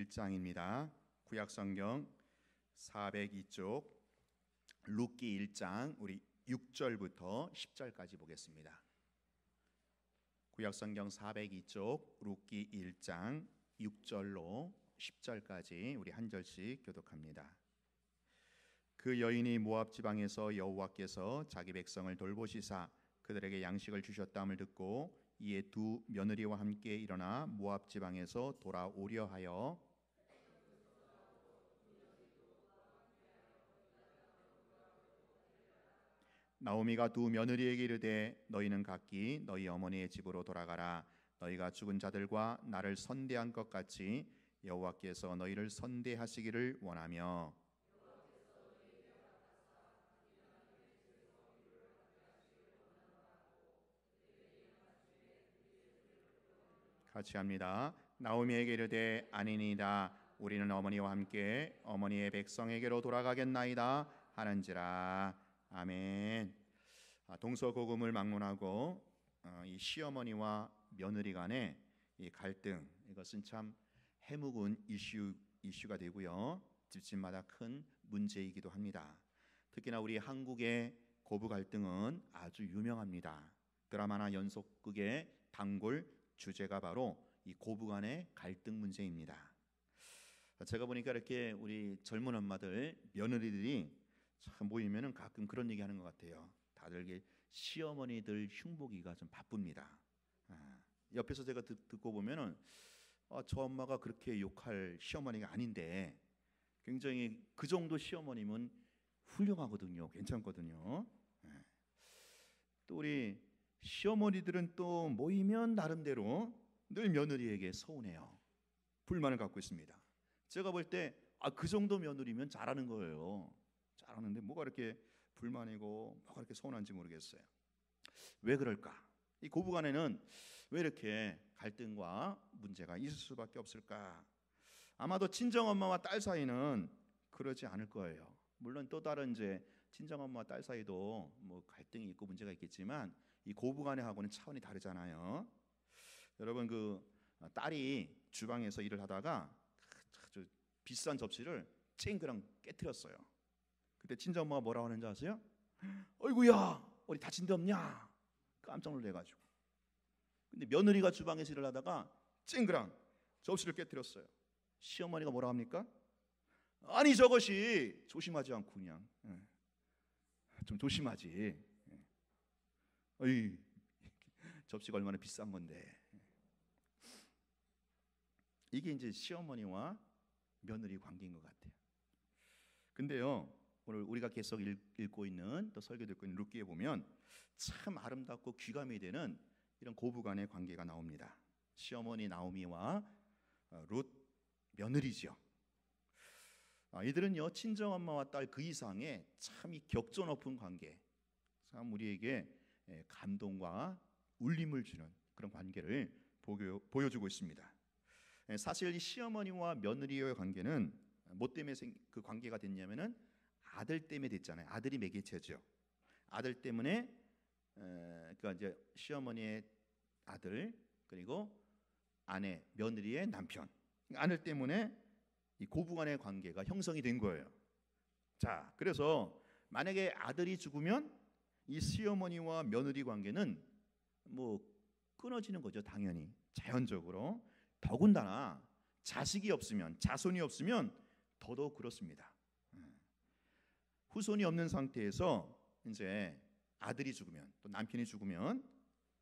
1장입니다. 구약성경 402쪽 룻기 1장 우리 6절부터 10절까지 보겠습니다. 구약성경 402쪽 룻기 1장 6절로 10절까지 우리 한 절씩 교독합니다. 그 여인이 모압 지방에서 여호와께서 자기 백성을 돌보시사 그들에게 양식을 주셨다함을 듣고 이에 두 며느리와 함께 일어나 모압 지방에서 돌아오려 하여 나오미가 두 며느리에게 이르되 너희는 각기 너희 어머니의 집으로 돌아가라. 너희가 죽은 자들과 나를 선대한 것 같이 여호와께서 너희를 선대하시기를 원하며 같이 합니다. 나오미에게 이르되 아니니이다. 우리는 어머니와 함께 어머니의 백성에게로 돌아가겠나이다 하는지라. 아멘. 동서고금을 막론하고 이 시어머니와 며느리 간의 이 갈등, 이것은 참 해묵은 이슈가 되고요, 집집마다 큰 문제이기도 합니다. 특히나 우리 한국의 고부 갈등은 아주 유명합니다. 드라마나 연속극의 단골 주제가 바로 이 고부 간의 갈등 문제입니다. 제가 보니까 이렇게 우리 젊은 엄마들, 며느리들이 참 모이면은 가끔 그런 얘기하는 것 같아요. 다들 시어머니들 흉보기가 좀 바쁩니다. 옆에서 제가 듣고 보면은 저 엄마가 그렇게 욕할 시어머니가 아닌데 굉장히 그 정도 시어머님은 훌륭하거든요. 괜찮거든요. 또 우리 시어머니들은 또 모이면 나름대로 늘 며느리에게 서운해요. 불만을 갖고 있습니다. 제가 볼 때 그 정도 며느리면 잘하는 거예요. 잘하는데 뭐가 이렇게 불만이고 뭐가 이렇게 서운한지 모르겠어요. 왜 그럴까? 이 고부간에는 왜 이렇게 갈등과 문제가 있을 수밖에 없을까? 아마도 친정엄마와 딸 사이는 그러지 않을 거예요. 물론 또 다른 이제 친정엄마와 딸 사이도 뭐 갈등이 있고 문제가 있겠지만 이 고부간하고는 차원이 다르잖아요. 여러분, 그 딸이 주방에서 일을 하다가 아주 비싼 접시를 쨍그랑 깨트렸어요. 그때 친정엄마가 뭐라고 하는지 아세요? 어이구야, 어디 다친 데 없냐? 깜짝 놀래가지고. 근데 며느리가 주방에서 일을 하다가 쨍그랑 접시를 깨트렸어요. 시어머니가 뭐라 합니까? 아니, 저것이 조심하지 않고 그냥 좀 조심하지. 어이, 접시가 얼마나 비싼 건데. 이게 이제 시어머니와 며느리 관계인 것 같아요. 근데요, 오늘 우리가 계속 읽고 있는, 또 설교 듣고 있는 룻기에 보면 참 아름답고 귀감이 되는 이런 고부간의 관계가 나옵니다. 시어머니 나오미와 룻 며느리죠. 이들은요, 친정엄마와 딸 그 이상의 참 이 격조 높은 관계, 참 우리에게 감동과 울림을 주는 그런 관계를 보여주고 있습니다. 사실 이 시어머니와 며느리의 관계는 뭐 때문에 그 관계가 됐냐면은 아들 때문에 됐잖아요. 아들이 매개체죠. 아들 때문에 그러니까 이제 시어머니의 아들, 그리고 아내, 며느리의 남편, 아들 때문에 이 고부간의 관계가 형성이 된 거예요. 자, 그래서 만약에 아들이 죽으면 이 시어머니와 며느리 관계는 뭐 끊어지는 거죠. 당연히, 자연적으로. 더군다나 자식이 없으면, 자손이 없으면 더더욱 그렇습니다. 후손이 없는 상태에서 이제 아들이 죽으면, 또 남편이 죽으면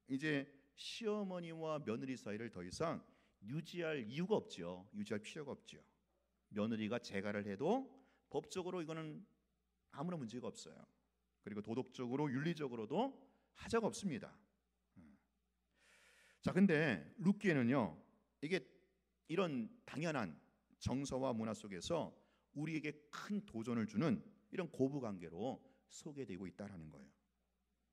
이제 시어머니와 며느리 사이를 더 이상 유지할 이유가 없죠. 유지할 필요가 없죠. 며느리가 재가를 해도 법적으로 이거는 아무런 문제가 없어요. 그리고 도덕적으로, 윤리적으로도 하자가 없습니다. 자, 근데 룻기에는요, 이게 이런 당연한 정서와 문화 속에서 우리에게 큰 도전을 주는 이런 고부 관계로 소개되고 있다라는 거예요.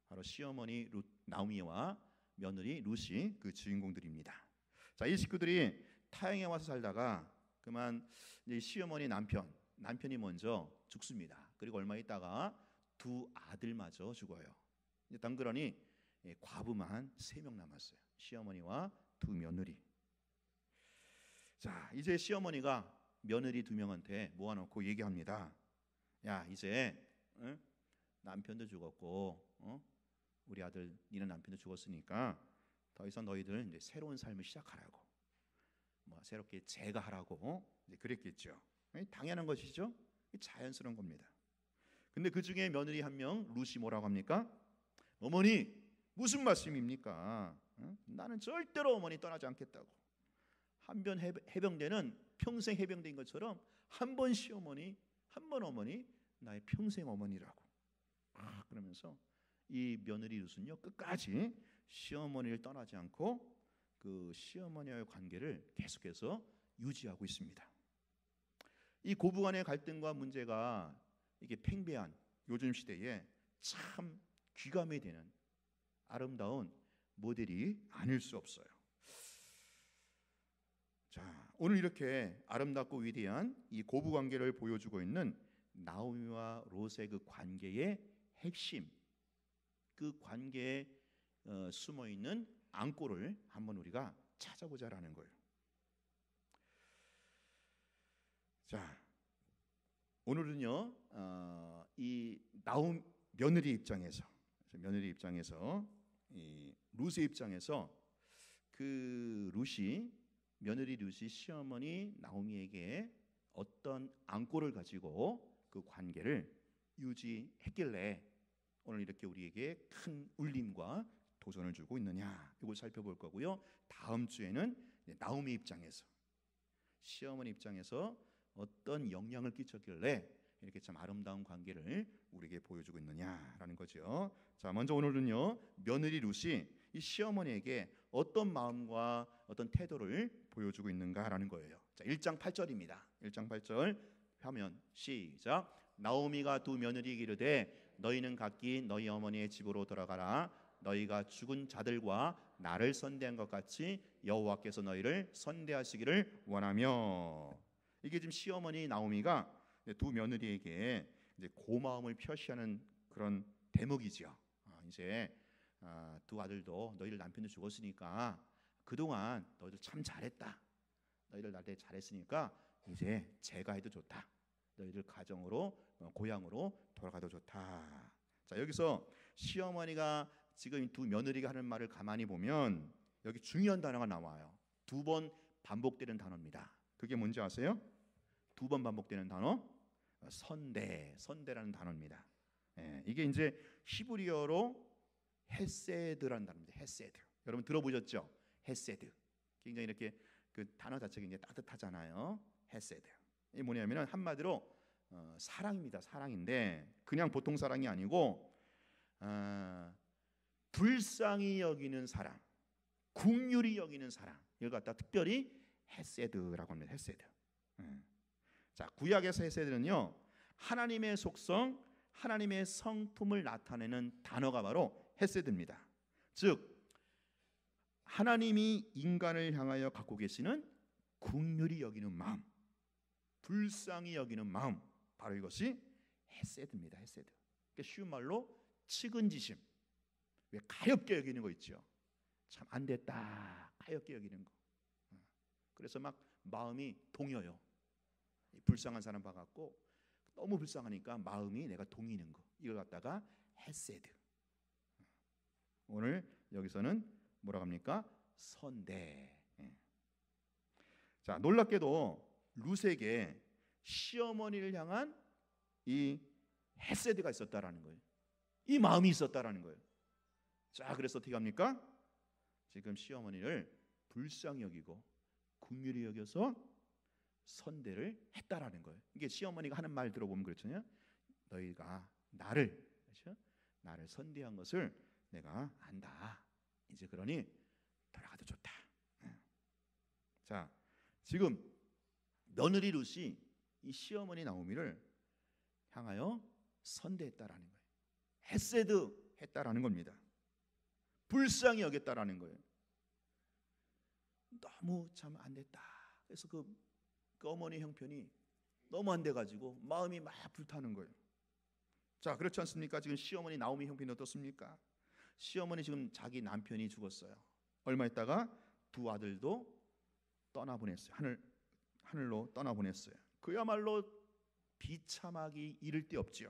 바로 시어머니 룻 나오미와 며느리 룻이 그 주인공들입니다. 자, 이 식구들이 타향에 와서 살다가 그만 이제 시어머니 남편이 먼저 죽습니다. 그리고 얼마 있다가 두 아들마저 죽어요. 덩그러니 과부만 3명 남았어요. 시어머니와 두 며느리. 자, 이제 시어머니가 며느리 두 명한테 모아놓고 얘기합니다. 야, 이제 남편도 죽었고, 우리 아들 니네 남편도 죽었으니까 더 이상 너희들 이제 새로운 삶을 시작하라고, 뭐 새롭게 재가하라고 이제 그랬겠죠. 당연한 것이죠. 자연스러운 겁니다. 근데 그 중에 며느리 한 명 루시 뭐라고 합니까? 어머니 무슨 말씀입니까? 나는 절대로 어머니 떠나지 않겠다고. 한 번 해병대는 평생 해병대인 것처럼 한 번 시어머니, 한 번 어머니, 나의 평생 어머니라고. 그러면서 이 며느리 루스는요 끝까지 시어머니를 떠나지 않고 그 시어머니와의 관계를 계속해서 유지하고 있습니다. 이 고부간의 갈등과 문제가 이게 팽배한 요즘 시대에 참 귀감이 되는 아름다운 모델이 아닐 수 없어요. 자, 오늘 이렇게 아름답고 위대한 이 고부 관계를 보여주고 있는 나오미와 롯의 그 관계의 핵심, 그 관계에 숨어 있는 안골을 한번 우리가 찾아보자라는 거예요. 자, 오늘은요 이 며느리 입장에서 이 룻의 입장에서 그 며느리 룻이 시어머니 나오미에게 어떤 안골을 가지고 그 관계를 유지했길래 오늘 이렇게 우리에게 큰 울림과 도전을 주고 있느냐, 이걸 살펴볼 거고요. 다음 주에는 나오미 입장에서, 시어머니 입장에서 어떤 영향을 끼쳤길래 이렇게 참 아름다운 관계를 우리에게 보여주고 있느냐라는 거죠. 자, 먼저 오늘은요 며느리 룻이 이 시어머니에게 어떤 마음과 어떤 태도를 보여주고 있는가라는 거예요. 자, 1장 8절입니다. 1장 8절 화면 시작. 나오미가 두 며느리에게 이르되 너희는 각기 너희 어머니의 집으로 돌아가라. 너희가 죽은 자들과 나를 선대한 것 같이 여호와께서 너희를 선대하시기를 원하며. 이게 지금 시어머니 나오미가 두 며느리에게 이제 고마움을 표시하는 그런 대목이죠. 이제 두 아들도 너희들 남편도 죽었으니까 그동안 너희들 참 잘했다. 너희들 나한테 잘했으니까 이제 제가 해도 좋다. 너희들 가정으로 고향으로 돌아가도 좋다. 자, 여기서 시어머니가 지금 두 며느리가 하는 말을 가만히 보면 여기 중요한 단어가 나와요. 두 번 반복되는 단어입니다. 그게 뭔지 아세요? 두 번 반복되는 단어 선대라는 단어입니다. 이게 이제 히브리어로 헤세드라는 단어입니다. 헤세드. 여러분 들어보셨죠? 헤세드. 굉장히 이렇게 그 단어 자체가 굉장히 따뜻하잖아요. 헤세드. 이게 뭐냐면은 한마디로 사랑입니다. 사랑인데 그냥 보통 사랑이 아니고 불쌍히 여기는 사랑, 긍휼히 여기는 사랑. 이걸 갖다 특별히 헤세드라고 합니다. 헤세드. 자, 구약에서 헤세드는요 하나님의 속성, 하나님의 성품을 나타내는 단어가 바로 헤세드입니다. 즉 하나님이 인간을 향하여 갖고 계시는 긍휼히 여기는 마음, 불쌍히 여기는 마음, 바로 이것이 헤세드입니다. 헤세드. 그러니까 쉬운 말로 측은지심. 왜 가엾게 여기는 거 있죠. 참 안 됐다, 가엾게 여기는 거. 그래서 막 마음이 동여요. 불쌍한 사람 봐갖고 너무 불쌍하니까 마음이 내가 동이는 거. 이걸 갖다가 헤세드. 오늘 여기서는 뭐라고 합니까? 선대. 자, 놀랍게도 룻에게 시어머니를 향한 이 헤세드가 있었다라는 거예요. 이 마음이 있었다라는 거예요. 자, 그래서 어떻게 합니까? 지금 시어머니를 불쌍히 여기고 긍휼히 여겨서 선대를 했다라는 거예요. 이게 시어머니가 하는 말 들어보면 그렇잖아요. 너희가 나를 선대한 것을 내가 안다. 이제 그러니 돌아가도 좋다. 자, 지금 며느리 룻이 이 시어머니 나오미를 향하여 선대했다라는 거예요. 헤세드 했다라는 겁니다. 불쌍히 여겼다라는 거예요. 너무 참 안 됐다. 그래서 그 어머니 형편이 너무 안 돼가지고 마음이 막 불타는 거예요. 자, 그렇지 않습니까? 지금 시어머니 나오미 형편이 어떻습니까? 시어머니 지금 자기 남편이 죽었어요. 얼마 있다가 두 아들도 떠나보냈어요. 하늘로 떠나보냈어요. 그야말로 비참하기 이를 데 없지요.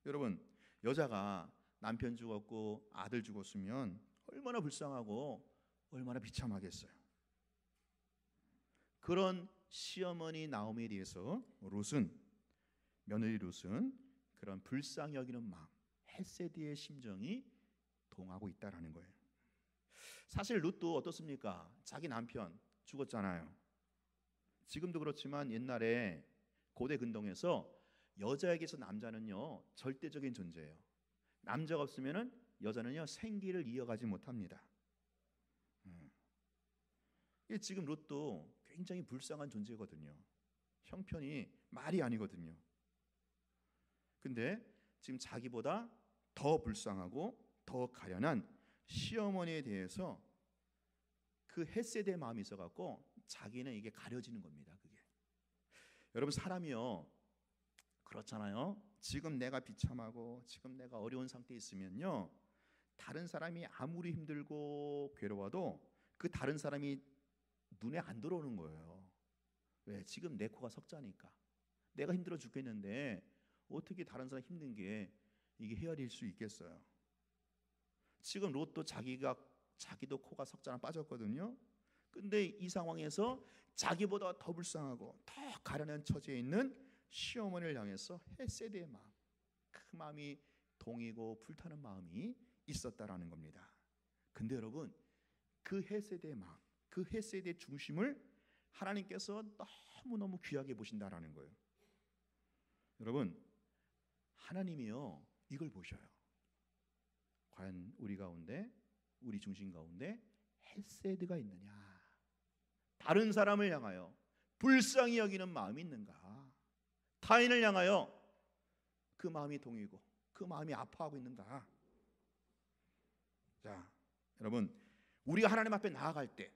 여러분, 여자가 남편 죽었고 아들 죽었으면 얼마나 불쌍하고 얼마나 비참하겠어요. 그런 시어머니 나오미에 대해서 며느리 룻은 그런 불쌍히 여기는 마음, 헤세드의 심정이 동하고 있다라는 거예요. 사실 룻도 어떻습니까? 자기 남편 죽었잖아요. 지금도 그렇지만 옛날에 고대 근동에서 여자에게서 남자는요 절대적인 존재예요. 남자가 없으면은 여자는요 생기를 이어가지 못합니다. 지금 룻도 굉장히 불쌍한 존재거든요. 형편이 말이 아니거든요. 근데 지금 자기보다 더 불쌍하고 더 가련한 시어머니에 대해서 그 헷세대의 마음이 있어갖고 자기는 이게 가려지는 겁니다. 그게 여러분, 사람이요 그렇잖아요. 지금 내가 비참하고 지금 내가 어려운 상태에 있으면요 다른 사람이 아무리 힘들고 괴로워도 그 다른 사람이 눈에 안 들어오는 거예요. 왜? 지금 내 코가 석자니까. 내가 힘들어 죽겠는데 어떻게 다른 사람 힘든 게 이게 헤아릴 수 있겠어요? 지금 롯도 자기도 코가 석자나 빠졌거든요. 근데 이 상황에서 자기보다 더 불쌍하고 더 가련한 처지에 있는 시어머니를 향해서 헤세드의 마음, 그 마음이 동이고 불타는 마음이 있었다라는 겁니다. 근데 여러분, 그 헤세드의 마음, 그 헤세드의 중심을 하나님께서 너무너무 귀하게 보신다라는 거예요. 여러분, 하나님이요 이걸 보셔요. 과연 우리 가운데, 우리 중심 가운데 헤세드가 있느냐, 다른 사람을 향하여 불쌍히 여기는 마음이 있는가, 타인을 향하여 그 마음이 동이고 그 마음이 아파하고 있는가. 자, 여러분, 우리가 하나님 앞에 나아갈 때,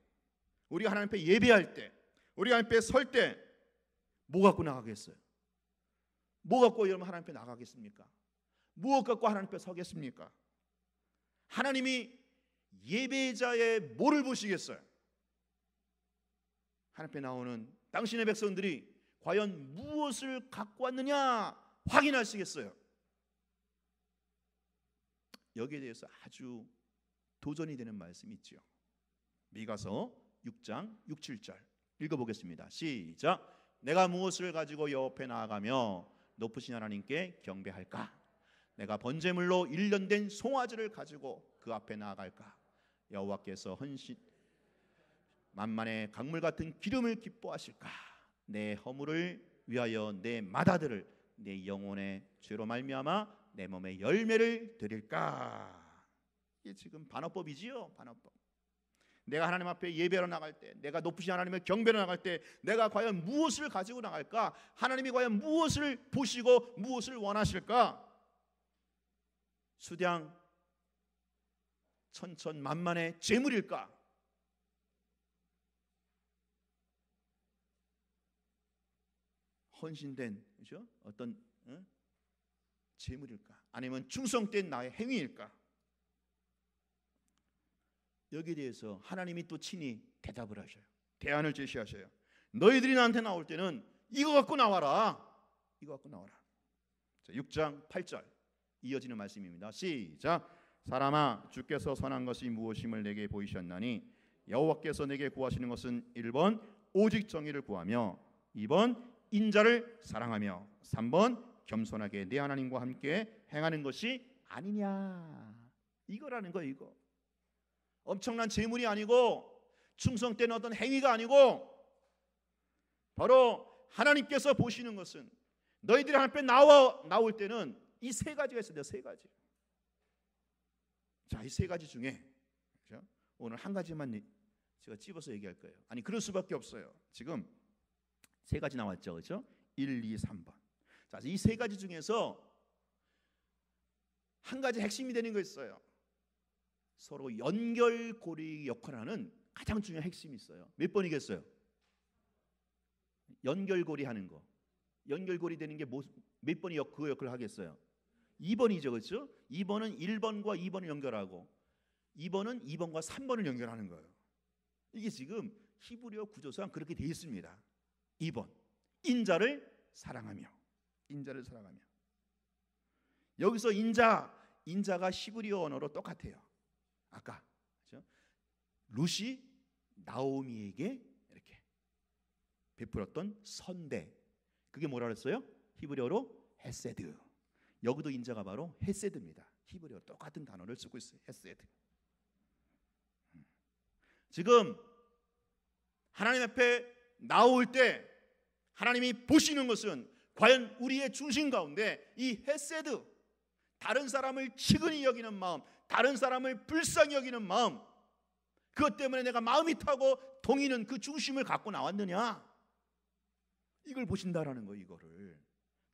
우리가 하나님 앞에 예배할 때, 우리가 하나님 앞에 설 때 뭐 갖고 나가겠어요? 뭐 갖고 여러분 하나님 앞에 나가겠습니까? 무엇 갖고 하나님 앞에 서겠습니까? 하나님이 예배자의 뭐를 보시겠어요? 하나님 앞에 나오는 당신의 백성들이 과연 무엇을 갖고 왔느냐 확인하시겠어요? 여기에 대해서 아주 도전이 되는 말씀이 있죠. 미가서 6장 6, 7절 읽어보겠습니다. 시작. 내가 무엇을 가지고 여호와 앞에 나아가며 높으신 하나님께 경배할까? 내가 번제물로 1년 된 송아지를 가지고 그 앞에 나아갈까? 여호와께서 헌신 만만의 강물 같은 기름을 기뻐하실까? 내 허물을 위하여 내 맏아들을 내 영혼의 죄로 말미암아 내 몸에 열매를 드릴까? 이게 지금 반어법이지요. 반어법. 내가 하나님 앞에 예배로 나갈 때, 내가 높으신 하나님의 경배로 나갈 때 내가 과연 무엇을 가지고 나갈까? 하나님이 과연 무엇을 보시고 무엇을 원하실까? 수량 천천만만의 재물일까? 헌신된, 그렇죠? 어떤 재물일까? 아니면 충성된 나의 행위일까? 여기에 대해서 하나님이 또 친히 대답을 하셔요. 대안을 제시하셔요. 너희들이 나한테 나올 때는 이거 갖고 나와라. 이거 갖고 나와라. 자, 6장 8절 이어지는 말씀입니다. 시작. 사람아, 주께서 선한 것이 무엇임을 내게 보이셨나니 여호와께서 내게 구하시는 것은 1번 오직 정의를 구하며 2번 인자를 사랑하며 3번 겸손하게 내 하나님과 함께 행하는 것이 아니냐. 이거라는 거예요. 이거 엄청난 재물이 아니고 충성된 어떤 행위가 아니고 바로 하나님께서 보시는 것은 너희들이 하나님 앞에 나올 때는 이 세 가지가 있어요. 세 가지. 자, 이 세 가지 중에 그렇죠? 오늘 한 가지만 제가 찝어서 얘기할 거예요. 아니, 그럴 수밖에 없어요. 지금 세 가지 나왔죠, 그렇죠? 1, 2, 3번. 자, 이 세 가지 중에서 한 가지 핵심이 되는 거 있어요. 서로 연결고리 역할을 하는 가장 중요한 핵심이 있어요. 몇 번이겠어요? 연결고리 하는 거. 연결고리 되는 게 몇 번이 그 역할을 하겠어요? 2번이죠, 그렇죠? 2번은 1번과 2번을 연결하고 2번은 2번과 3번을 연결하는 거예요. 이게 지금 히브리어 구조상 그렇게 되어 있습니다. 2번 인자를 사랑하며. 인자를 사랑하며. 여기서 인자가 히브리어 언어로 똑같아요. 아까 그렇죠? 룻이 나오미에게 이렇게 베풀었던 선대, 그게 뭐라 그랬어요? 히브리어로 헤세드. 여기도 인자가 바로 헤세드입니다. 히브리어 똑같은 단어를 쓰고 있어요. 헤세드. 지금 하나님 앞에 나올 때 하나님이 보시는 것은 과연 우리의 중심 가운데 이 헤세드, 다른 사람을 치근히 여기는 마음, 다른 사람을 불쌍히 여기는 마음, 그것 때문에 내가 마음이 타고 동이는 그 중심을 갖고 나왔느냐, 이걸 보신다라는 거예요. 이거를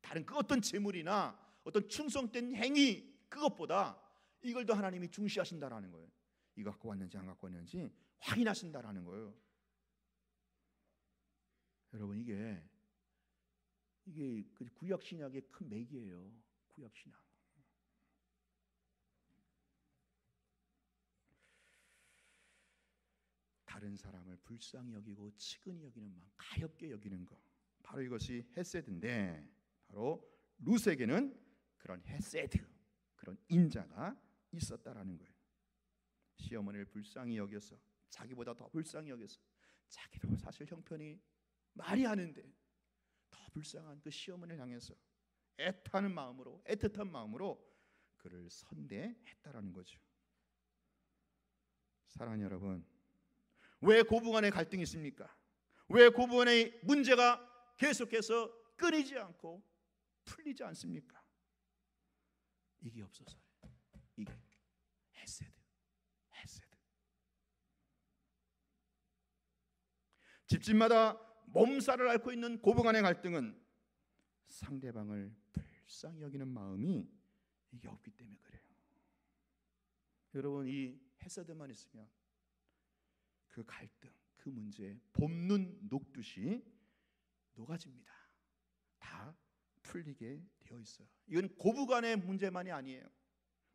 다른 그 어떤 재물이나 어떤 충성된 행위, 그것보다 이걸 더 하나님이 중시하신다라는 거예요. 이거 갖고 왔는지 안 갖고 왔는지 확인하신다라는 거예요. 여러분, 이게 구약 신약의 큰 맥이에요. 구약 신약. 다른 사람을 불쌍히 여기고 치근히 여기는 마음, 가엽게 여기는 것, 바로 이것이 헤세드인데, 바로 룻에게는 그런 헤세드, 그런 인자가 있었다라는 거예요. 시어머니를 불쌍히 여겨서, 자기보다 더 불쌍히 여겨서, 자기도 사실 형편이 말이 하는데 더 불쌍한 그 시어머니를 향해서 애타는 마음으로, 애틋한 마음으로 그를 선대했다라는 거죠. 사랑하는 여러분, 왜 고부간에 갈등이 있습니까? 왜 고부간의 문제가 계속해서 끊이지 않고 풀리지 않습니까? 이게 없어서요. 이게 헤세드. 집집마다 몸살을 앓고 있는 고부간의 갈등은 상대방을 불쌍히 여기는 마음이 이게 없기 때문에 그래요. 여러분, 이 헤세드만 있으면 그 갈등, 그 문제 봄눈 녹듯이 녹아집니다. 다 풀리게 되어 있어요. 이건 고부간의 문제만이 아니에요.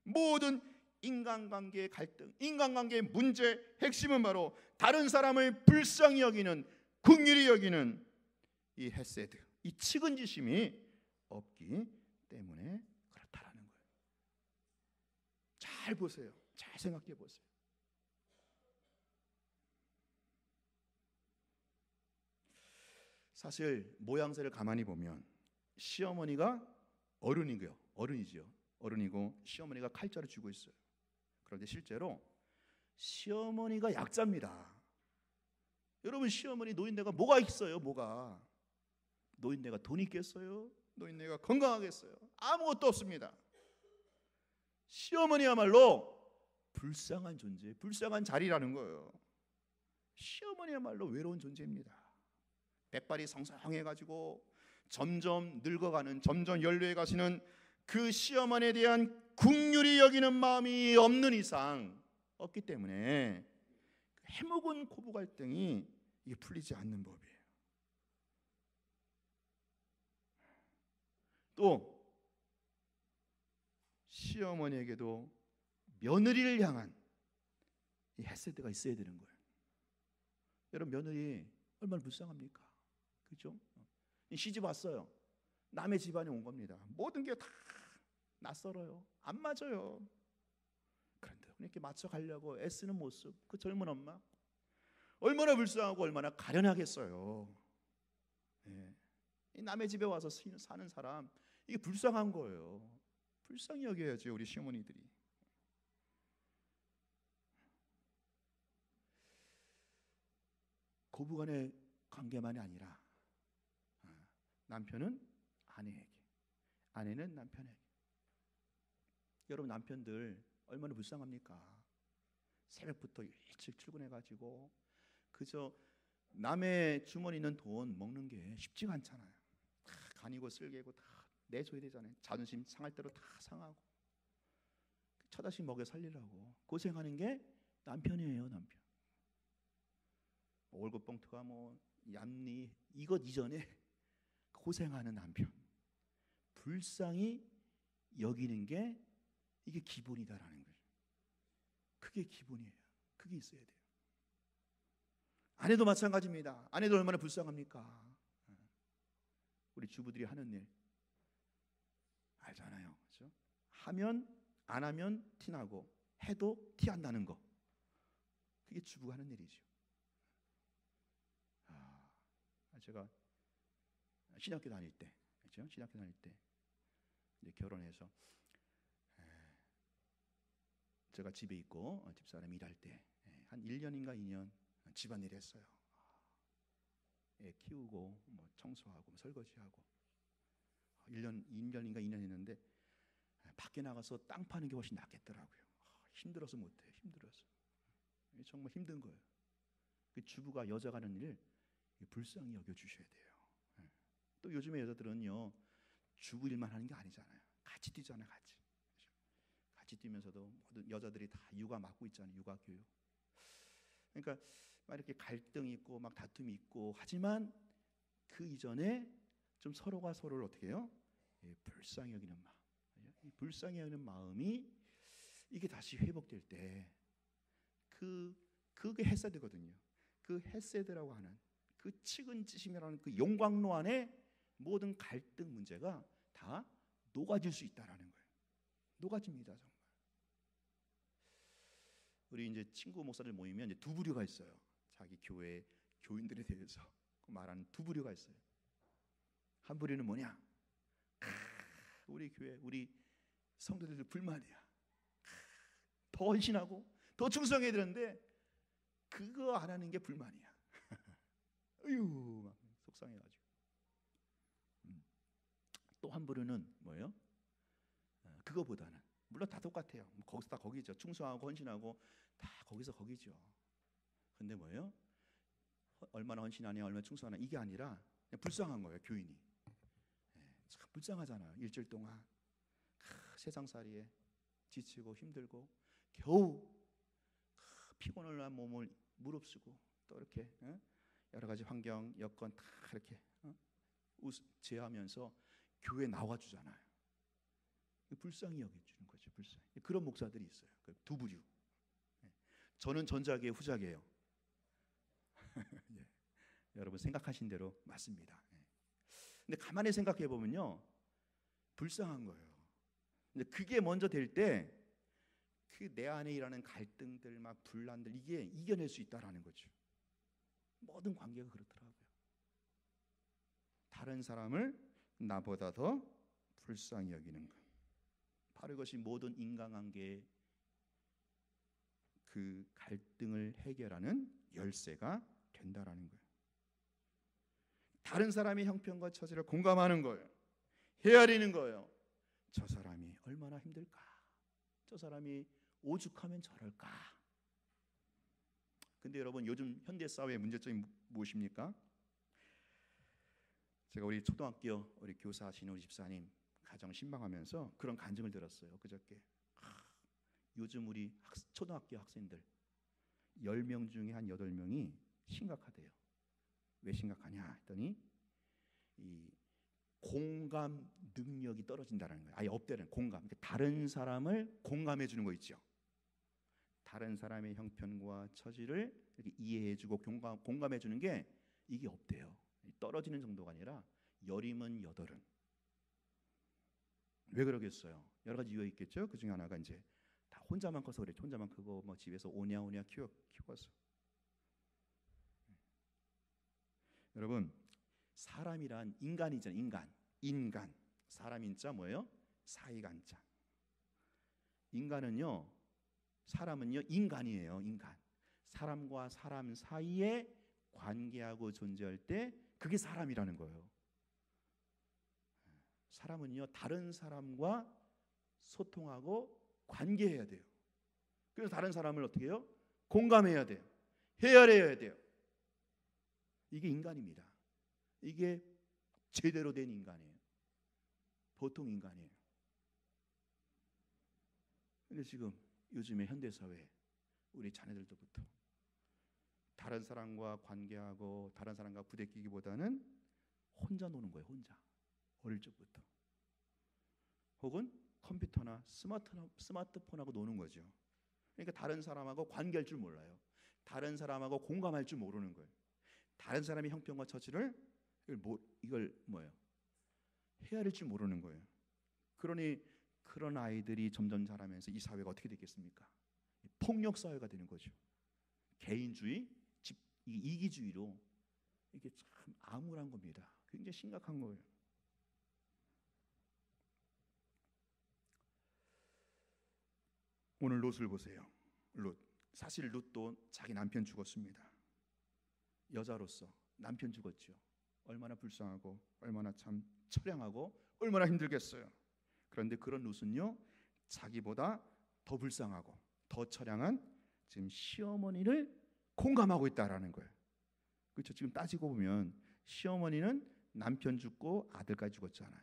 모든 인간관계의 갈등, 인간관계의 문제 핵심은 바로 다른 사람을 불쌍히 여기는, 긍휼히 여기는 이 헤세드, 이 측은지심이 없기 때문에 그렇다라는 거예요. 잘 보세요. 잘 생각해 보세요. 사실 모양새를 가만히 보면 시어머니가 어른이고 시어머니가 칼자루 쥐고 있어요. 그런데 실제로 시어머니가 약자입니다. 여러분, 시어머니 노인네가 뭐가 있어요? 뭐가? 노인네가 돈 있겠어요? 노인네가 건강하겠어요? 아무것도 없습니다. 시어머니야말로 불쌍한 존재, 불쌍한 자리라는 거예요. 시어머니야말로 외로운 존재입니다. 백발이 성성해가지고 점점 늙어가는, 점점 연료해 가시는 그 시어머니에 대한 긍휼히 여기는 마음이 없는 이상, 없기 때문에 해묵은 고부 갈등이 이게 풀리지 않는 법이에요. 또 시어머니에게도 며느리를 향한 이 헤세드가 있어야 되는 거예요. 여러분, 며느리 얼마나 불쌍합니까? 그렇죠? 시집 왔어요. 남의 집안에 온 겁니다. 모든 게 다 낯설어요. 안 맞아요. 그런데 이렇게 맞춰가려고 애쓰는 모습, 그 젊은 엄마 얼마나 불쌍하고 얼마나 가련하겠어요. 네. 남의 집에 와서 사는 사람, 이게 불쌍한 거예요. 불쌍히 여겨야지 우리 시어머니들이. 고부간의 관계만이 아니라 남편은 아내에게, 아내는 남편에게. 여러분, 남편들 얼마나 불쌍합니까? 새벽부터 일찍 출근해가지고 그저 남의 주머니 있는 돈 먹는 게 쉽지가 않잖아요. 다 간이고 쓸개고 다 내줘야 되잖아요. 자존심 상할 대로 다 상하고 처자식 먹여 살리려고 고생하는 게 남편이에요. 남편. 월급 봉투가 뭐 얌니 이것 이전에 고생하는 남편, 불쌍히 여기는 게 이게 기본이다라는 거예요. 그게 기본이에요. 그게 있어야 돼요. 아내도 마찬가지입니다. 아내도 얼마나 불쌍합니까? 우리 주부들이 하는 일 알잖아요, 그렇죠? 하면 안 하면 티나고 해도 티 안 나는 거, 그게 주부가 하는 일이죠. 제가 신학교 다닐 때, 그렇죠? 신학교 다닐 때 이제 결혼해서 제가 집에 있고 집사람이 일할 때 한 1년인가 2년 집안일 했어요. 애 키우고 뭐 청소하고 뭐 설거지하고 1년인가 2년 했는데 밖에 나가서 땅 파는 게 훨씬 낫겠더라고요. 힘들어서 못해요. 힘들어서. 정말 힘든 거예요. 그 주부가 여자가 하는 일 불쌍히 여겨주셔야 돼요. 또 요즘에 여자들은요, 주부 일만 하는 게 아니잖아요. 같이 뛰잖아요. 같이 뛰면서도 모든 여자들이 다 육아 맡고 있잖아요. 육아 교육. 그러니까 막 이렇게 갈등이 있고 막 다툼이 있고 하지만 그 이전에 좀 서로가 서로를 어떻게 해요? 불쌍히 여기는 마음. 이 불쌍히 여기는 마음이 이게 다시 회복될 때 그게 헤세드거든요. 그 헤세드라고 하는 그 측은지심이라는 그 용광로 안에 모든 갈등 문제가 다 녹아질 수 있다라는 거예요. 녹아집니다, 정말. 우리 이제 친구 목사들 모이면 이제 두 부류가 있어요. 자기 교회 교인들에 대해서 말하는 두 부류가 있어요. 한 부류는 뭐냐? 우리 교회 우리 성도들 불만이야. 더 헌신하고 더 충성해야 되는데 그거 안 하는 게 불만이야. 어휴, 막 속상해가지고. 또 한 부류는 뭐예요? 그거보다는 물론 다 똑같아요. 거기서 다 거기죠. 충성하고 헌신하고 다 거기서 거기죠. 근데 뭐예요? 얼마나 헌신하냐, 얼마나 충성하냐 이게 아니라 그냥 불쌍한 거예요. 교인이 참 불쌍하잖아요. 일주일 동안 세상살이에 지치고 힘들고 겨우 피곤을 한 몸을 무릅쓰고 또 이렇게 여러 가지 환경 여건 다 이렇게 제하면서 교회 나와주잖아요. 불쌍히 여겨주는 거죠. 불쌍히. 그런 목사들이 있어요. 두 부류. 저는 전자계의 후자계예요. 예. 여러분 생각하신 대로 맞습니다. 근데 가만히 생각해 보면요, 불쌍한 거예요. 근데 그게 먼저 될 때 그 내 안에 일하는 갈등들, 막 분란들 이게 이겨낼 수 있다라는 거죠. 모든 관계가 그렇더라고요. 다른 사람을 나보다 더 불쌍히 여기는 것. 바로 이것이 모든 인간관계의 그 갈등을 해결하는 열쇠가 된다라는 거예요. 다른 사람의 형편과 처지를 공감하는 거예요. 헤아리는 거예요. 저 사람이 얼마나 힘들까? 저 사람이 오죽하면 저럴까? 근데 여러분 요즘 현대 사회의 문제점이 무엇입니까? 제가 우리 초등학교 우리 교사하시는 우리 집사님 가정 신방하면서 그런 간증을 들었어요. 그저께. 요즘 우리 초등학교 학생들 10명 중에 한 8명이 심각하대요. 왜 심각하냐 했더니 이 공감 능력이 떨어진다는 거예요. 아예 없다는 공감. 다른 사람을 공감해 주는 거 있죠. 다른 사람의 형편과 처지를 이렇게 이해해주고 공감해주는 게 이게 없대요. 떨어지는 정도가 아니라 여림은 여덟은. 왜 그러겠어요? 여러 가지 이유가 있겠죠. 그 중에 하나가 이제 다 혼자만 커서 그래. 혼자만 크고 뭐 집에서 오냐오냐 키워서. 여러분 사람이란 인간이잖아요. 인간. 사람 인자 뭐예요? 사이간자. 인간은요. 사람은요 인간이에요. 인간. 사람과 사람 사이에 관계하고 존재할 때 그게 사람이라는 거예요. 사람은요 다른 사람과 소통하고 관계해야 돼요. 그래서 다른 사람을 어떻게 해요? 공감해야 돼요. 헤아려야 돼요. 이게 인간입니다. 이게 제대로 된 인간이에요. 보통 인간이에요. 근데 지금 요즘의 현대사회 우리 자녀들도부터 다른 사람과 관계하고 다른 사람과 부대끼기보다는 혼자 노는 거예요. 혼자. 어릴 적부터. 혹은 컴퓨터나 스마트폰하고 노는 거죠. 그러니까 다른 사람하고 관계할 줄 몰라요. 다른 사람하고 공감할 줄 모르는 거예요. 다른 사람의 형편과 처지를 이걸 뭐예요? 헤아릴지 모르는 거예요. 그러니 그런 아이들이 점점 자라면서 이 사회가 어떻게 됐겠습니까? 폭력 사회가 되는 거죠. 개인주의, 이기주의로 이게 참 암울한 겁니다. 굉장히 심각한 거예요. 오늘 롯을 보세요. 롯. 사실 롯도 자기 남편 죽었습니다. 여자로서 남편 죽었죠. 얼마나 불쌍하고 얼마나 참 처량하고 얼마나 힘들겠어요. 그런데 그런 롯은요, 자기보다 더 불쌍하고 더 처량한 지금 시어머니를 공감하고 있다라는 거예요. 그렇죠? 지금 따지고 보면 시어머니는 남편 죽고 아들까지 죽었잖아요.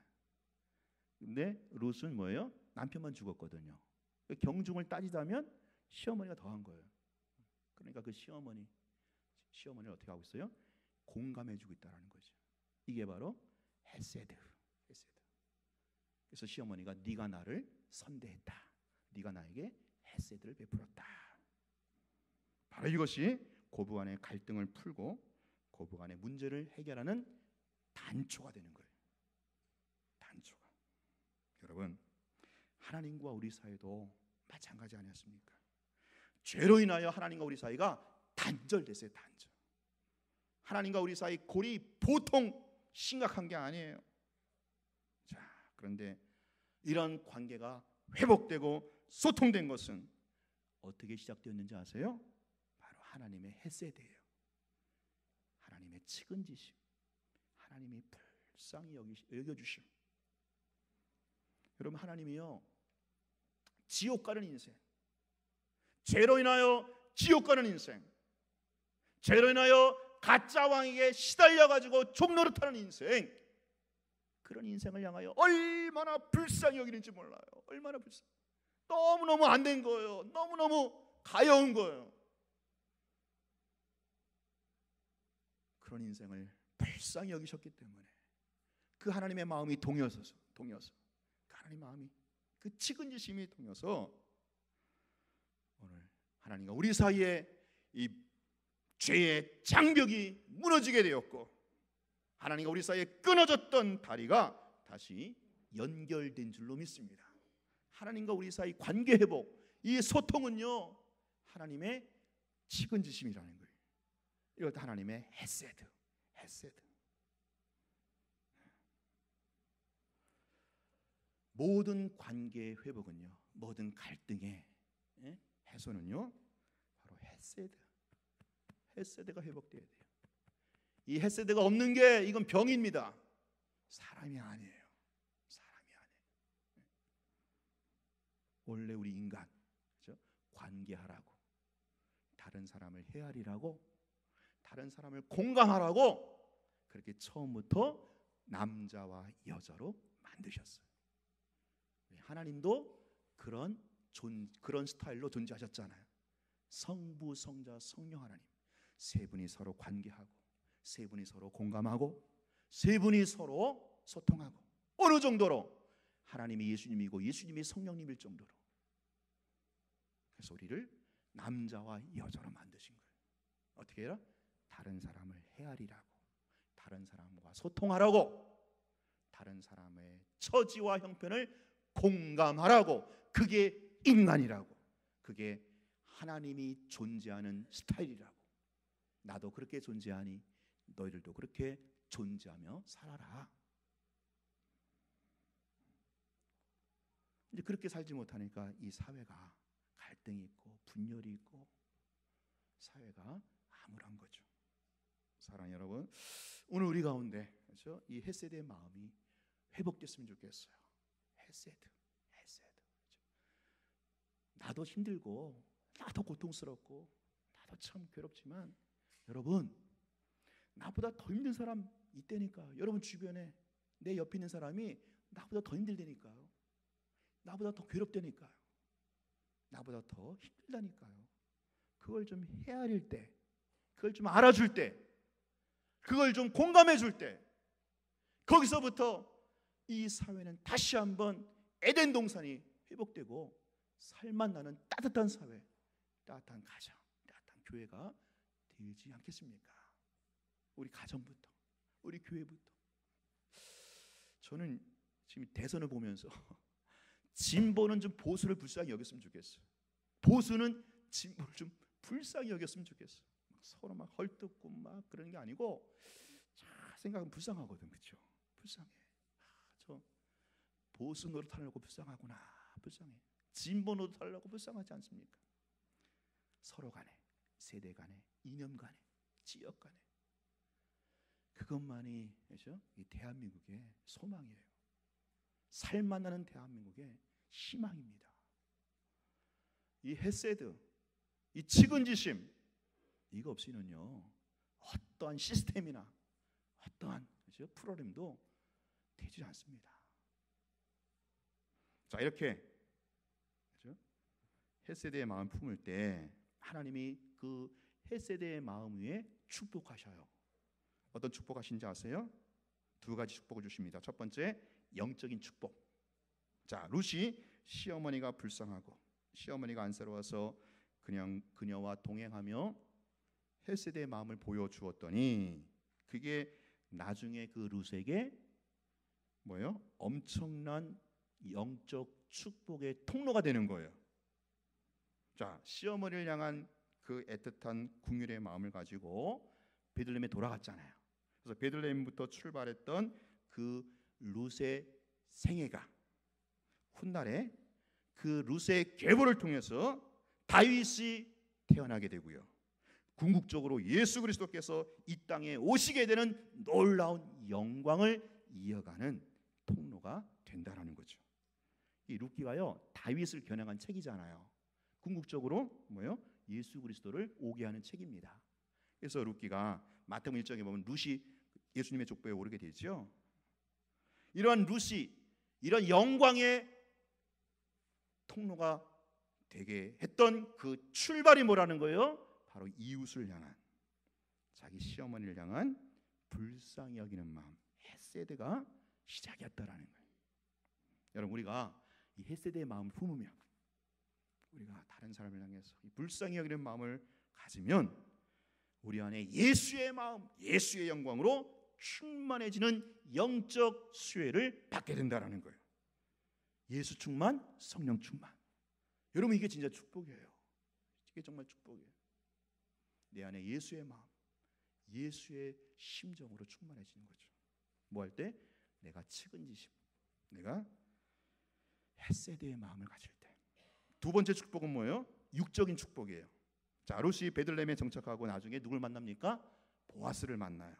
근데 롯은 뭐예요? 남편만 죽었거든요. 경중을 따지자면 시어머니가 더한 거예요. 그러니까 그 시어머니를 어떻게 하고 있어요? 공감해주고 있다라는 거죠. 이게 바로 헤세드. 그래서 시어머니가 네가 나를 선대했다. 네가 나에게 헤세드를 베풀었다. 바로 이것이 고부간의 갈등을 풀고 고부간의 문제를 해결하는 단초가 되는 거예요. 단초가. 여러분, 하나님과 우리 사이도 마찬가지 아니었습니까? 죄로 인하여 하나님과 우리 사이가 단절됐어요. 단절. 하나님과 우리 사이 골이 보통 심각한 게 아니에요. 자, 그런데 이런 관계가 회복되고 소통된 것은 어떻게 시작되었는지 아세요? 바로 하나님의 헤세드예요. 하나님의 측은지심, 하나님이 불쌍히 여겨주심. 여러분, 하나님이요, 지옥 가는 인생, 죄로 인하여 지옥 가는 인생, 죄로 인하여 가짜 왕에게 시달려가지고 종노릇하는 인생, 그런 인생을 향하여 얼마나 불쌍히 여기는지 몰라요. 얼마나 불쌍. 너무너무 안 된 거예요. 너무너무 가여운 거예요. 그런 인생을 불쌍히 여기셨기 때문에 그 하나님의 마음이 동여서 그 하나님의 마음이, 그 측은지심이 동여서 오늘 하나님과 우리 사이에 이 죄의 장벽이 무너지게 되었고, 하나님과 우리 사이에 끊어졌던 다리가 다시 연결된 줄로 믿습니다. 하나님과 우리 사이 관계 회복, 이 소통은요, 하나님의 측은지심이라는 거예요. 이것도 하나님의 헤세드. 모든 관계 회복은요, 모든 갈등의 해소는요, 바로 헤세드가 회복돼야 돼요. 이 헤세드가 없는 게 이건 병입니다. 사람이 아니에요. 원래 우리 인간, 그렇죠? 관계하라고, 다른 사람을 헤아리라고, 다른 사람을 공감하라고 그렇게 처음부터 남자와 여자로 만드셨어요. 하나님도 그런 스타일로 존재하셨잖아요. 성부, 성자, 성령 하나님 세 분이 서로 관계하고, 세 분이 서로 공감하고, 세 분이 서로 소통하고, 어느 정도로 하나님이 예수님이고 예수님이 성령님일 정도로. 그래서 우리를 남자와 여자로 만드신 거예요. 어떻게 해라? 다른 사람을 헤아리라고, 다른 사람과 소통하라고, 다른 사람의 처지와 형편을 공감하라고. 그게 인간이라고. 그게 하나님이 존재하는 스타일이라고. 나도 그렇게 존재하니 너희들도 그렇게 존재하며 살아라. 이제 그렇게 살지 못하니까 이 사회가 갈등이 있고 분열이 있고 사회가 암울한 거죠. 사랑하는 여러분, 오늘 우리 가운데, 그렇죠? 이 헤세드의 마음이 회복됐으면 좋겠어요. 헤세드. 그렇죠? 나도 힘들고 나도 고통스럽고 나도 참 괴롭지만 여러분, 나보다 더 힘든 사람 있다니까. 여러분 주변에 내 옆에 있는 사람이 나보다 더 힘들다니까요. 나보다 더 괴롭다니까요. 나보다 더 힘들다니까요. 그걸 좀 헤아릴 때, 그걸 좀 알아줄 때, 그걸 좀 공감해 줄 때, 거기서부터 이 사회는 다시 한번 에덴 동산이 회복되고 살만 나는 따뜻한 사회, 따뜻한 가정, 따뜻한 교회가 되지 않겠습니까? 우리 가정부터, 우리 교회부터. 저는 지금 대선을 보면서 진보는 좀 보수를 불쌍히 여겼으면 좋겠어. 보수는 진보를 좀 불쌍히 여겼으면 좋겠어. 서로 막 헐뜯고 막 그러는 게 아니고 잘 생각하면 불쌍하거든, 그렇죠? 불쌍해. 저 보수 노릇하려고 불쌍하구나, 불쌍해. 진보 노릇하려고 불쌍하지 않습니까? 서로 간에, 세대 간에, 이념 간에, 지역 간에, 그것만이 그렇죠? 이 대한민국의 소망이에요. 살만나는 대한민국의 희망입니다. 이 헤세드, 이 측은지심, 이거 없이는요 어떠한 시스템이나 어떠한 그렇죠? 프로그램도 되지 않습니다. 자, 이렇게 그렇죠? 헤세드의 마음 품을 때 하나님이 그 헤세드의 마음 위에 축복하셔요. 어떤 축복하신지 아세요? 두 가지 축복을 주십니다. 첫 번째, 영적인 축복. 자, 룻이 시어머니가 불쌍하고 시어머니가 안쓰러워서 그냥 그녀와 동행하며 헤세드의 마음을 보여주었더니 그게 나중에 그 룻에게 뭐예요? 엄청난 영적 축복의 통로가 되는 거예요. 자, 시어머니를 향한 그 애틋한 궁율의 마음을 가지고 베들레헴에 돌아갔잖아요. 그래서 베들레헴부터 출발했던 그 룻의 생애가 훗날에 그 룻의 계보를 통해서 다윗이 태어나게 되고요. 궁극적으로 예수 그리스도께서 이 땅에 오시게 되는 놀라운 영광을 이어가는 통로가 된다라는 거죠. 이 룻기가요 다윗을 겨냥한 책이잖아요. 궁극적으로 뭐예요? 예수 그리스도를 오게 하는 책입니다. 그래서 룻기가 마태복음 1장에 보면 룻이 예수님의 족보에 오르게 되죠. 이러한 룻이 이런 영광의 통로가 되게 했던 그 출발이 뭐라는 거예요? 바로 이웃을 향한, 자기 시어머니를 향한 불쌍히 여기는 마음, 헤세드가 시작이었다라는 거예요. 여러분, 우리가 이 헤세드의 마음을 품으면, 우리가 다른 사람을 향해서 이 불쌍히 여기는 마음을 가지면 우리 안에 예수의 마음, 예수의 영광으로 충만해지는 영적 수혜를 받게 된다라는 거예요. 예수 충만, 성령 충만. 여러분, 이게 진짜 축복이에요. 이게 정말 축복이에요. 내 안에 예수의 마음, 예수의 심정으로 충만해지는 거죠. 뭐 할 때? 내가 측은지심, 내가 헤세드의 마음을 가질 때. 두 번째 축복은 뭐예요? 육적인 축복이에요. 자, 룻이 베들레헴에 정착하고 나중에 누굴 만납니까? 보아스를 만나요.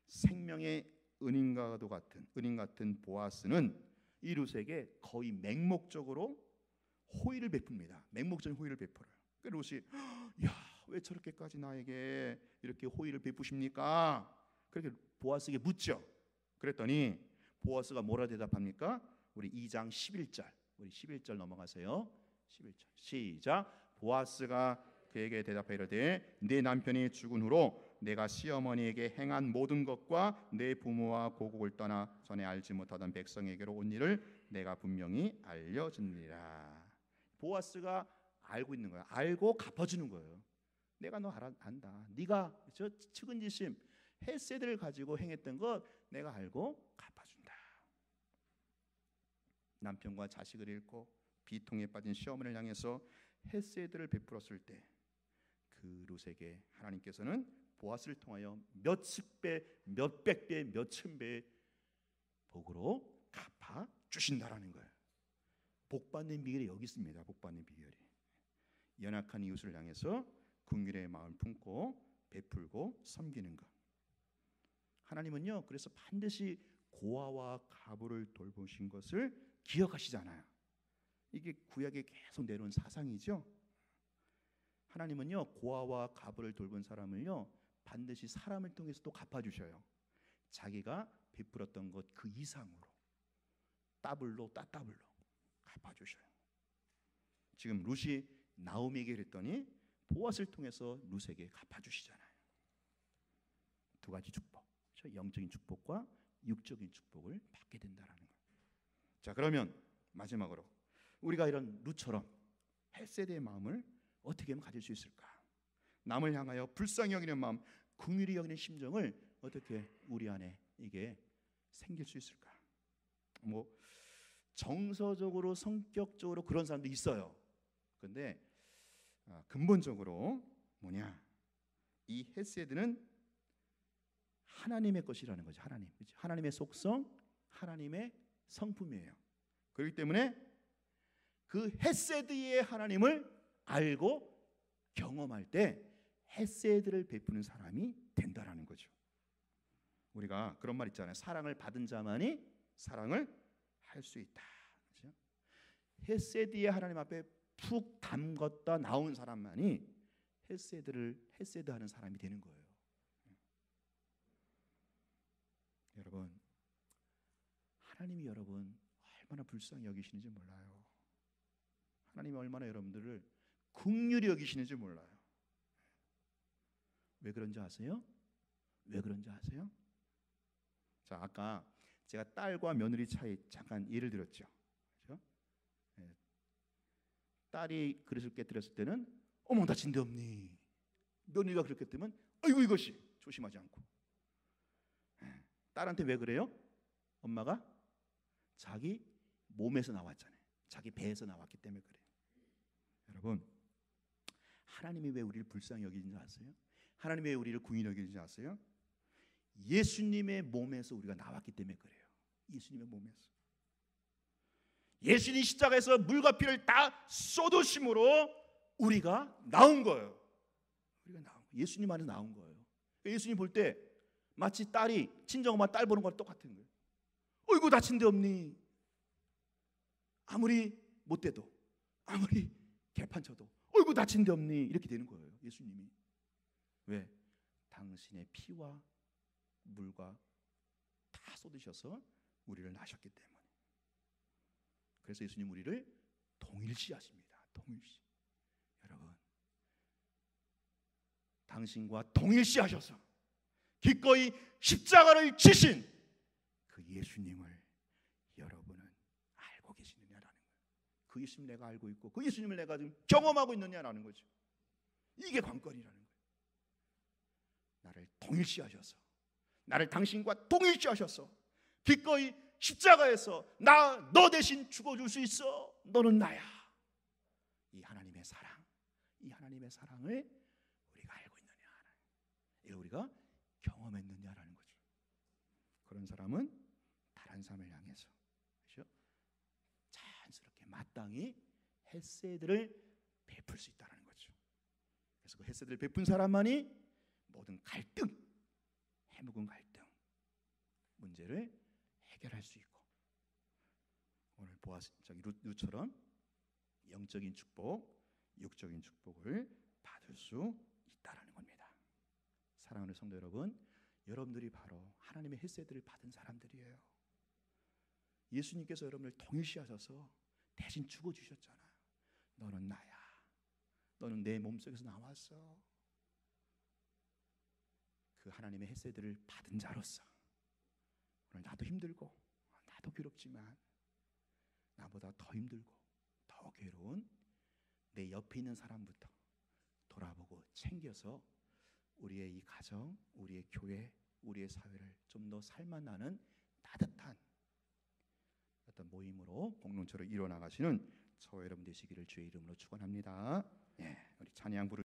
생명의 은인 같은 보아스는 이 룻에게 거의 맹목적으로 호의를 베풉니다. 맹목적인 호의를 베풀어요. 그 룻이 왜 저렇게까지 나에게 이렇게 호의를 베푸십니까? 그렇게 보아스에게 묻죠. 그랬더니 보아스가 뭐라 대답합니까? 우리 2장 11절, 우리 11절 넘어가세요. 11절 시작. 보아스가 그에게 대답하여 이르되 네 남편이 죽은 후로 내가 시어머니에게 행한 모든 것과 내 부모와 고국을 떠나 전에 알지 못하던 백성에게로 온 일을 내가 분명히 알려주니라. 보아스가 알고 있는 거야. 알고 갚아주는 거예요. 내가 너 안다. 네가 저 측은지심, 헤세드를 가지고 행했던 것 내가 알고 갚아준다. 남편과 자식을 잃고 비통에 빠진 시어머니를 향해서 헤세드를 베풀었을 때 그 룻에게 하나님께서는 보아스를 통하여 몇십 배, 몇백 배, 몇천 배 복으로 갚아 주신다라는 거예요. 복 받는 비결이 여기 있습니다. 복 받는 비결이 연약한 이웃을 향해서 긍휼의 마음 품고 베풀고 섬기는 것. 하나님은요, 그래서 반드시 고아와 가부를 돌보신 것을 기억하시잖아요. 이게 구약에 계속 내려온 사상이죠. 하나님은요, 고아와 가부를 돌본 사람을요 반드시 사람을 통해서 또 갚아주셔요. 자기가 베풀었던 것 그 이상으로 따블로 따따블로 갚아주셔요. 지금 룻이 나오미에게 그랬더니 보아스를 통해서 룻에게 갚아주시잖아요. 두 가지 축복, 영적인 축복과 육적인 축복을 받게 된다라는 거예요. 자, 그러면 마지막으로 우리가 이런 룻처럼 헤세드의 마음을 어떻게 하면 가질 수 있을까? 남을 향하여 불쌍히 여기는 마음, 긍휼히 여기는 심정을 어떻게 우리 안에 이게 생길 수 있을까? 뭐 정서적으로 성격적으로 그런 사람도 있어요. 그런데 근본적으로 뭐냐? 이 헤세드는 하나님의 것이라는 거죠. 하나님, 그렇죠? 하나님의 속성, 하나님의 성품이에요. 그렇기 때문에 그 헤세드의 하나님을 알고 경험할 때 헤세드를 베푸는 사람이 된다라는 거죠. 우리가 그런 말 있잖아요. 사랑을 받은 자만이 사랑을 할 수 있다. 그렇죠? 헤세드의 하나님 앞에 푹 담궜다 나온 사람만이 헤세드하는 사람이 되는 거예요. 여러분, 하나님이 여러분 얼마나 불쌍히 여기시는지 몰라요. 하나님이 얼마나 여러분들을 긍휼히 여기시는지 몰라요. 왜 그런지 아세요? 왜 그런지 아세요? 자, 아까 제가 딸과 며느리 차이 잠깐 예를 들었죠. 그렇죠? 네. 딸이 그릇을 깨뜨렸을 때는 어머 다친 데 없니? 며느리가 그렇게 되면 아이고 이것이 조심하지 않고. 딸한테 왜 그래요? 엄마가 자기 몸에서 나왔잖아요. 자기 배에서 나왔기 때문에 그래요. 여러분, 하나님이 왜 우리를 불쌍히 여기는지 아세요? 하나님이 왜 우리를 긍휼히 여기는지 아세요? 예수님의 몸에서 우리가 나왔기 때문에 그래요. 예수님의 몸에서. 예수님 십자가에서 물과 피를 다 쏟으심으로 우리가 나온 거예요. 우리가 나온 거예요. 예수님 안에서 나온 거예요. 예수님 볼 때 마치 딸이 친정엄마 딸 보는 거랑 똑같은 거예요. 어이구 다친 데 없니? 아무리 못돼도 아무리 개판 쳐도 어이구 다친 데 없니? 이렇게 되는 거예요. 예수님이. 왜? 당신의 피와 물과 다 쏟으셔서 우리를 낳으셨기 때문에. 그래서 예수님 우리를 동일시하십니다. 동일시. 여러분, 당신과 동일시하셔서 기꺼이 십자가를 지신 그 예수님을 여러분은 알고 계시느냐라는 거예요. 그 예수님 내가 알고 있고 그 예수님을 내가 지금 경험하고 있느냐라는 거죠. 이게 관건이라는 거예요. 나를 동일시하셔서, 나를 당신과 동일시하셔서 기꺼이 십자가에서 너 대신 죽어줄 수 있어. 너는 나야. 이 하나님의 사랑, 이 하나님의 사랑을 우리가 알고 있느냐, 이걸 우리가 경험했느냐라는 거죠. 그런 사람은 다른 사람을 향해서, 그렇죠? 자연스럽게 마땅히 헤세드를 베풀 수 있다는 거죠. 그래서 그 헤세드를 베푼 사람만이 모든 갈등, 해묵은 갈등, 문제를 해결할 수 있고, 오늘 저기 루처럼 영적인 축복, 육적인 축복을 받을 수 있다라는 겁니다. 사랑하는 성도 여러분, 여러분들이 바로 하나님의 헤세드를 받은 사람들이에요. 예수님께서 여러분을 동일시하셔서 대신 죽어주셨잖아요. 너는 나야. 너는 내 몸속에서 나왔어. 그 하나님의 헤세드를 받은 자로서 오늘 나도 힘들고 나도 괴롭지만 나보다 더 힘들고 더 괴로운 내 옆에 있는 사람부터 돌아보고 챙겨서 우리의 이 가정, 우리의 교회, 우리의 사회를 좀 더 살만나는 따뜻한 어떤 모임으로 공동체로 이뤄나가시는 저와 여러분 되시기를 주의 이름으로 축원합니다. 우리 찬양 부르